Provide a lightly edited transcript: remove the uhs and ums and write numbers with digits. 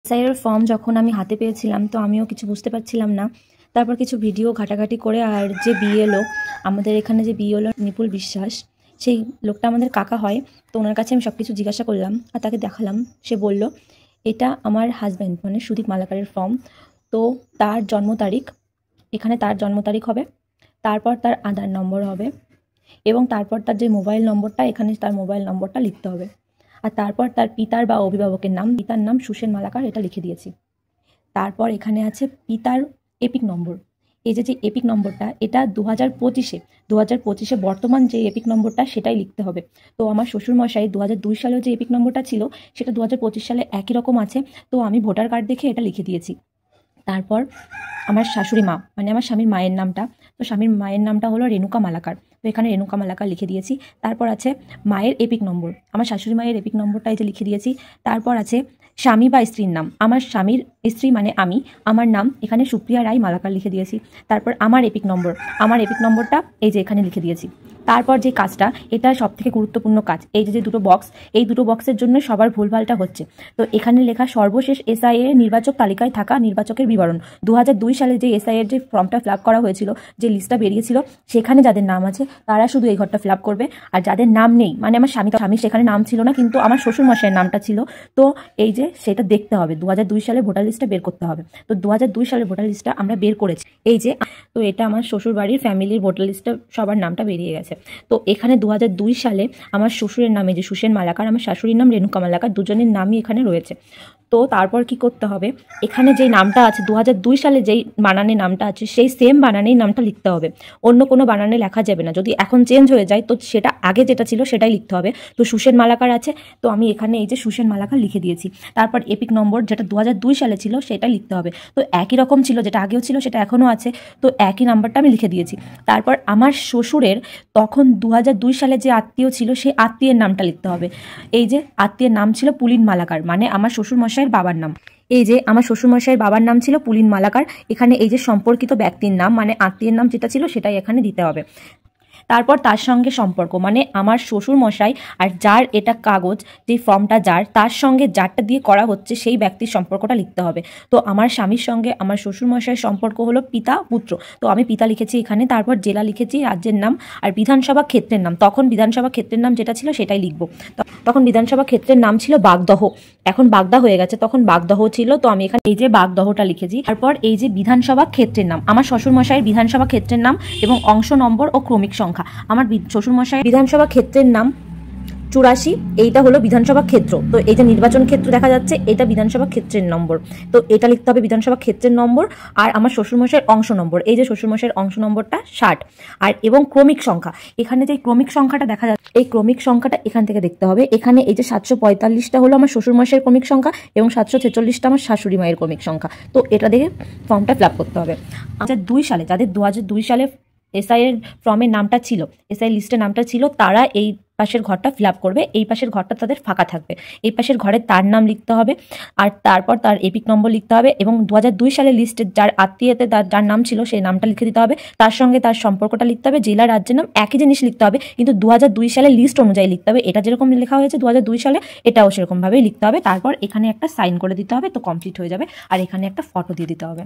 এসআইয়ের ফর্ম যখন আমি হাতে পেয়েছিলাম তো আমিও কিছু বুঝতে পারছিলাম না। তারপর কিছু ভিডিও ঘাটাঘাটি করে আর যে বিএলও আমাদের এখানে যে বিএলও নিপুল বিশ্বাস, সেই লোকটা আমাদের কাকা হয়। তো ওনার কাছে আমি সব কিছু জিজ্ঞাসা করলাম আর তাকে দেখালাম। সে বলল এটা আমার হাজব্যান্ড মানে সুদীপ মালাকারের ফর্ম। তো তার জন্ম তারিখ, এখানে তার জন্ম তারিখ হবে, তারপর তার আধার নম্বর হবে এবং তারপর তার যে মোবাইল নম্বরটা, এখানে তার মোবাইল নম্বরটা লিখতে হবে। আর তারপর তার পিতার বা অভিভাবকের নাম, পিতার নাম সুসেন মালাকার, এটা লিখে দিয়েছি। তারপর এখানে আছে পিতার এপিক নম্বর। এই যে এপিক নম্বরটা, এটা 2025-এ বর্তমান যে এপিক নম্বরটা সেটাই লিখতে হবে। তো আমার শ্বশুরমশাই 2002 সালেও যে এপিক নম্বরটা ছিল সেটা 2025 সালে একই রকম আছে। তো আমি ভোটার কার্ড দেখে এটা লিখে দিয়েছি। তারপর আমার শাশুড়ি মা মানে আমার স্বামীর মায়ের নামটা, তো স্বামীর মায়ের নামটা হলো রেণুকা মালাকার, তো এখানে রেণুকা মালাকার লিখে দিয়েছি। তারপর আছে মায়ের এপিক নম্বর, আমার শাশুড়ি মায়ের এপিক নম্বরটা এই যে লিখে দিয়েছি। তারপর আছে স্বামী বা স্ত্রীর নাম, আমার স্বামীর স্ত্রী মানে আমি, আমার নাম এখানে সুপ্রিয়া রায় মালাকার লিখে দিয়েছি। তারপর আমার এপিক নম্বর, আমার এপিক নম্বরটা এই যে এখানে লিখে দিয়েছি। তারপর যে কাজটা, এটা সব থেকে গুরুত্বপূর্ণ কাজ, এই যে দুটো বক্স, এই দুটো বক্সের জন্য সবার ভুলভালটা হচ্ছে। তো এখানে লেখা সর্বশেষ এসআইএ নির্বাচক তালিকায় থাকা নির্বাচকের বিবরণ। 2002 সালে যে এসআইএর যে ফর্মটা ফিল আপ করা হয়েছিল, যে লিস্টটা বেরিয়েছিল, সেখানে যাদের নাম আছে তারা শুধু এই ঘরটা ফিল আপ করবে। আর যাদের নাম নেই, মানে আমার স্বামী সেখানে নাম ছিল না কিন্তু আমার শ্বশুরমশাইয়ের নামটা ছিল, তো এই যে সেটা দেখতে হবে, 2002 সালে ভোটার লিস্টটা বের করতে হবে। তো 2002 সালের ভোটার লিস্টটা আমরা বের করেছি, এই যে। তো এটা আমার শ্বশুর বাড়ির ফ্যামিলির ভোটার লিস্টটা সবার নামটা বেরিয়ে গেছে। তো এখানে 2002 সালে আমার শ্বশুরের নামে যে সুসেন মালাকার, আমার শাশুড়ির নাম রেণুকা মালাকার, দুজনের নামই এখানে রয়েছে। তো তারপর কি করতে হবে, এখানে যেই নামটা আছে 2002 সালে যেই বানানে নামটা আছে সেই সেম বানানেই নামটা লিখতে হবে, অন্য কোনো বানানে লেখা যাবে না। যদি এখন চেঞ্জ হয়ে যায় তো সেটা আগে যেটা ছিল সেটাই লিখতে হবে। তো সুসেন মালাকার আছে, তো আমি এখানে এই যে সুসেন মালাকার লিখে দিয়েছি। তারপর এপিক নম্বর যেটা 2002 সালে ছিল সেটাই লিখতে হবে। তো একই রকম ছিল, যেটা আগেও ছিল সেটা এখনও আছে, তো একই নাম্বারটা আমি লিখে দিয়েছি। তারপর আমার শ্বশুরের তখন 2002 সালে যে আত্মীয় ছিল সেই আত্মীয়ের নামটা লিখতে হবে। এই যে আত্মীয়ের নাম ছিল পুলিন মালাকার, মানে আমার শ্বশুরমশাইয়ের বাবার নাম। এই যে আমার শ্বশুরমশাইয়ের বাবার নাম ছিল পুলিন মালাকার, এখানে এই যে সম্পর্কিত ব্যক্তির নাম মানে আত্মীয়ের নাম যেটা ছিল সেটাই এখানে দিতে হবে। তারপর তার সঙ্গে সম্পর্ক, মানে আমার শ্বশুর মশাই আর যার এটা কাগজ, যে ফর্মটা যার, তার সঙ্গে যারটা দিয়ে করা হচ্ছে সেই ব্যক্তির সম্পর্কটা লিখতে হবে। তো আমার স্বামীর সঙ্গে আমার শ্বশুর মশাইয়ের সম্পর্ক হলো পিতা পুত্র, তো আমি পিতা লিখেছি এখানে। তারপর জেলা লিখেছি, রাজ্যের নাম, আর বিধানসভা ক্ষেত্রের নাম, তখন বিধানসভা ক্ষেত্রের নাম যেটা ছিল সেটাই লিখবো। তখন বিধানসভা ক্ষেত্রের নাম ছিল বাগদহ, এখন বাগদা হয়ে গেছে, তখন বাগদহ ছিল, তো আমি এখানে এই যে বাগদহটা লিখেছি। তারপর এই যে বিধানসভা ক্ষেত্রের নাম, আমার শ্বশুরমশাইয়ের বিধানসভা ক্ষেত্রের নাম এবং অংশ নম্বর ও ক্রমিক সংখ্যা। আমার শ্বশুরমশাইয়ের বিধানসভা ক্ষেত্রের নাম 84, এইটা হলো বিধানসভা ক্ষেত্র। তো এই যে নির্বাচন ক্ষেত্র দেখা যাচ্ছে, এটা বিধানসভা ক্ষেত্রের নম্বর, তো এটা লিখতে হবে বিধানসভা ক্ষেত্রের নম্বর। আর আমার শ্বশুরমশাইয়ের অংশ নম্বর, এই যে শ্বশুরমশাইয়ের অংশ নম্বরটা 60। আর এবং ক্রমিক সংখ্যা, এখানে যে ক্রমিক সংখ্যাটা দেখা যাচ্ছে, এই ক্রমিক সংখ্যাটা এখান থেকে দেখতে হবে। এখানে এই যে 745টা হলো আমার শ্বশুরমশাইয়ের ক্রমিক সংখ্যা এবং 746টা আমার শাশুড়ি মায়ের ক্রমিক সংখ্যা। তো এটা দেখে ফর্মটা ফিল আপ করতে হবে। 2002 সালে, যাদের 2002 সালে এসআইয়ের ফর্মের নামটা ছিল, এসআই লিস্টের নামটা ছিল, তারা এই পাশের ঘরটা ফিল আপ করবে। এই পাশের ঘরটা তাদের ফাঁকা থাকবে, এই পাশের ঘরে তার নাম লিখতে হবে আর তারপর তার এপিক নম্বর লিখতে হবে এবং 2002 সালের লিস্টের যার আত্মীয়তে যার নাম ছিল সেই নামটা লিখে দিতে হবে, তার সঙ্গে তার সম্পর্কটা লিখতে হবে, জেলা রাজ্যের নাম একই জিনিস লিখতে হবে কিন্তু 2002 সালের লিস্ট অনুযায়ী লিখতে হবে। এটা যেরকম লেখা হয়েছে 2002 সালে, এটাও সেরকমভাবেই লিখতে হবে। তারপর এখানে একটা সাইন করে দিতে হবে, তো কমপ্লিট হয়ে যাবে। আর এখানে একটা ফটো দিয়ে দিতে হবে।